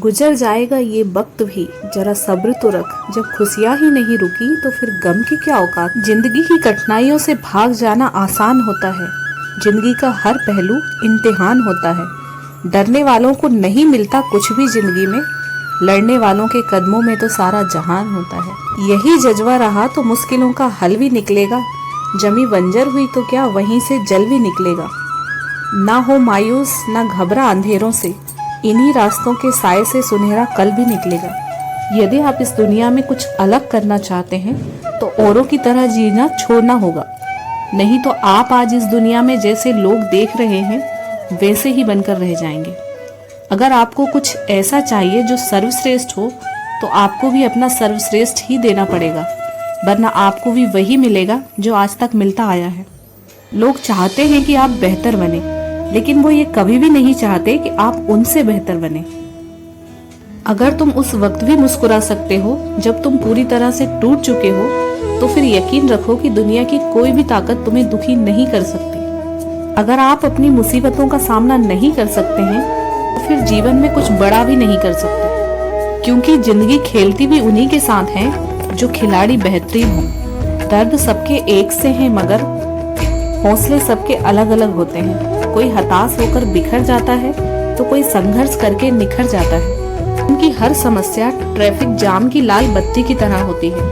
गुजर जाएगा ये वक्त भी, जरा सब्र तो रख। जब खुशियाँ ही नहीं रुकी तो फिर गम की क्या औकात। जिंदगी की कठिनाइयों से भाग जाना आसान होता है, जिंदगी का हर पहलू इम्तिहान होता है। डरने वालों को नहीं मिलता कुछ भी जिंदगी में, लड़ने वालों के कदमों में तो सारा जहान होता है। यही जज्बा रहा तो मुश्किलों का हल भी निकलेगा, जमी बंजर हुई तो क्या वहीं से जल भी निकलेगा। ना हो मायूस ना घबरा अंधेरों से, इन्हीं रास्तों के साए से सुनहरा कल भी निकलेगा। यदि आप इस दुनिया में कुछ अलग करना चाहते हैं तो औरों की तरह जीना छोड़ना होगा, नहीं तो आप आज इस दुनिया में जैसे लोग देख रहे हैं वैसे ही बनकर रह जाएंगे। अगर आपको कुछ ऐसा चाहिए जो सर्वश्रेष्ठ हो तो आपको भी अपना सर्वश्रेष्ठ ही देना पड़ेगा, वरना आपको भी वही मिलेगा जो आज तक मिलता आया है। लोग चाहते हैं कि आप बेहतर बने, लेकिन वो ये कभी भी नहीं चाहते कि आप उनसे बेहतर बने। अगर तुम उस वक्त भी मुस्कुरा सकते हो जब तुम पूरी तरह से टूट चुके हो, तो फिर यकीन रखो कि दुनिया की कोई भी ताकत तुम्हें दुखी नहीं कर सकती। अगर आप अपनी मुसीबतों का सामना नहीं कर सकते हैं तो फिर जीवन में कुछ बड़ा भी नहीं कर सकते, क्योंकि जिंदगी खेलती भी उन्हीं के साथ है जो खिलाड़ी बेहतरीन हो। दर्द सबके एक से है मगर हौसले सबके अलग अलग होते हैं। कोई हताश होकर बिखर जाता है तो कोई संघर्ष करके निखर जाता है। उनकी हर समस्या ट्रैफिक जाम की लाल बत्ती की तरह होती है,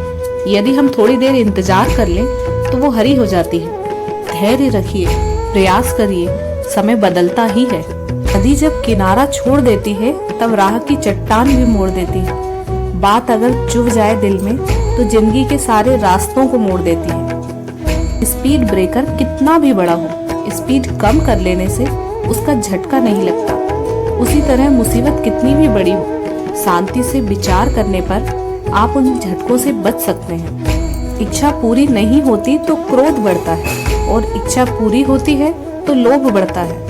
यदि हम थोड़ी देर इंतजार कर लें तो वो हरी हो जाती है। धैर्य रखिए, प्रयास करिए, समय बदलता ही है। नदी जब किनारा छोड़ देती है तब राह की चट्टान भी मोड़ देती है। बात अगर चुभ जाए दिल में तो जिंदगी के सारे रास्तों को मोड़ देती है। स्पीड ब्रेकर कितना भी बड़ा हो, स्पीड कम कर लेने से उसका झटका नहीं लगता। उसी तरह मुसीबत कितनी भी बड़ी हो, शांति से विचार करने पर आप उन झटकों से बच सकते हैं। इच्छा पूरी नहीं होती तो क्रोध बढ़ता है, और इच्छा पूरी होती है तो लोभ बढ़ता है।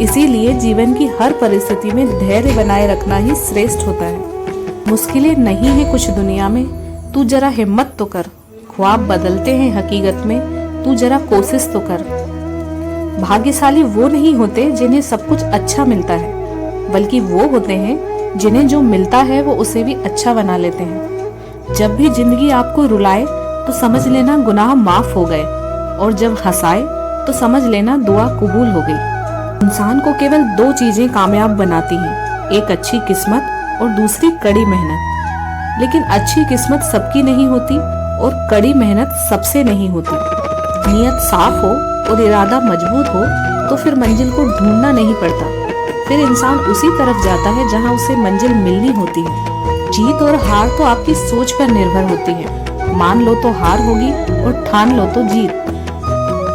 इसीलिए जीवन की हर परिस्थिति में धैर्य बनाए रखना ही श्रेष्ठ होता है। मुश्किलें नहीं है कुछ दुनिया में, तू जरा हिम्मत तो कर। ख्वाब बदलते हैं हकीकत में, तू जरा कोशिश तो कर। भाग्यशाली वो नहीं होते जिन्हें सब कुछ अच्छा मिलता है, बल्कि वो होते हैं जिन्हें जो मिलता है वो उसे भी अच्छा बना लेते हैं। जब भी जिंदगी आपको रुलाए तो समझ लेना गुनाह माफ हो गए, और जब हंसाए तो समझ लेना दुआ कबूल हो गई। इंसान को केवल दो चीजें कामयाब बनाती हैं, एक अच्छी किस्मत और दूसरी कड़ी मेहनत। लेकिन अच्छी किस्मत सबकी नहीं होती और कड़ी मेहनत सबसे नहीं होती। नियत साफ हो और इरादा मजबूत हो तो फिर मंजिल को ढूंढना नहीं पड़ता, फिर इंसान उसी तरफ जाता है जहां उसे मंजिल मिलनी होती है। जीत और हार तो आपकी सोच पर निर्भर होती है। मान लो तो हार होगी और ठान लो तो जीत।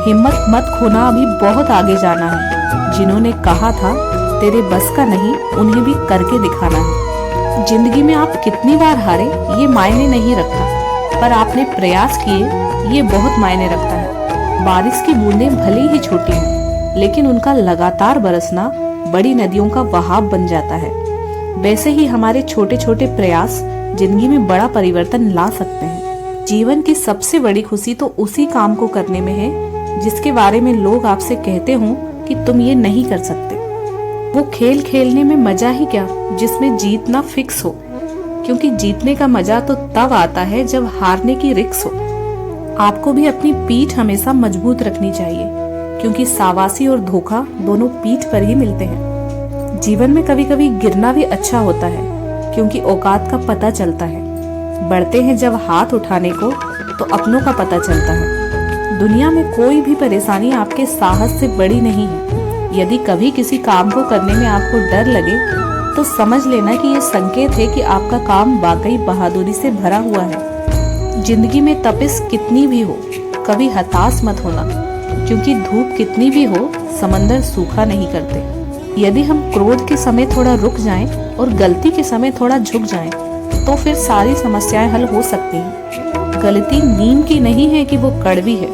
हिम्मत मत खोना, अभी बहुत आगे जाना है। जिन्होंने कहा था तेरे बस का नहीं, उन्हें भी करके दिखाना है। जिंदगी में आप कितनी बार हारे ये मायने नहीं रखता, पर आपने प्रयास किए ये बहुत मायने रखता है। बारिश की बूंदें भले ही छोटी हों, लेकिन उनका लगातार बरसना बड़ी नदियों का बहाव बन जाता है। वैसे ही हमारे छोटे छोटे प्रयास जिंदगी में बड़ा परिवर्तन ला सकते हैं। जीवन की सबसे बड़ी खुशी तो उसी काम को करने में है जिसके बारे में लोग आपसे कहते हों कि तुम ये नहीं कर सकते। वो खेल खेलने में मजा ही क्या जिसमें जीतना फिक्स हो, क्योंकि जीतने का मजा तो तब आता है जब हारने की रिस्क हो। आपको भी अपनी पीठ हमेशा मजबूत रखनी चाहिए, क्योंकि शाबाशी और धोखा दोनों पीठ पर ही मिलते हैं। जीवन में कभी कभी गिरना भी अच्छा होता है, क्योंकि औकात का पता चलता है। बढ़ते हैं जब हाथ उठाने को तो अपनों का पता चलता है। दुनिया में कोई भी परेशानी आपके साहस से बड़ी नहीं है। यदि कभी किसी काम को करने में आपको डर लगे तो समझ लेना कि ये संकेत है कि आपका काम वाकई बहादुरी से भरा हुआ है। जिंदगी में तपिश कितनी भी हो, कभी हताश मत होना, क्योंकि धूप कितनी भी हो समंदर सूखा नहीं करते। यदि हम क्रोध के समय थोड़ा रुक जाएं और गलती के समय थोड़ा झुक जाएं, तो फिर सारी समस्याएं हल हो सकती हैं। गलती नीम की नहीं है कि वो कड़वी है,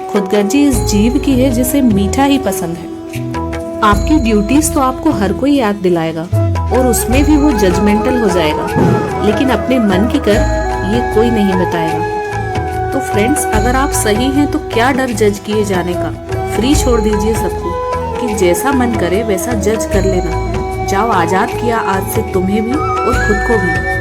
खुदगर्जी इस जीव की है जिसे मीठा ही पसंद है। आपकी ड्यूटीज तो आपको हर कोई याद दिलाएगा और उसमें भी वो जजमेंटल हो जाएगा, लेकिन अपने मन की कर ये कोई नहीं बताएगा। तो फ्रेंड्स, अगर आप सही हैं तो क्या डर जज किए जाने का। फ्री छोड़ दीजिए सबको कि जैसा मन करे वैसा जज कर लेना। जाओ, आजाद किया आज से तुम्हें भी और खुद को भी।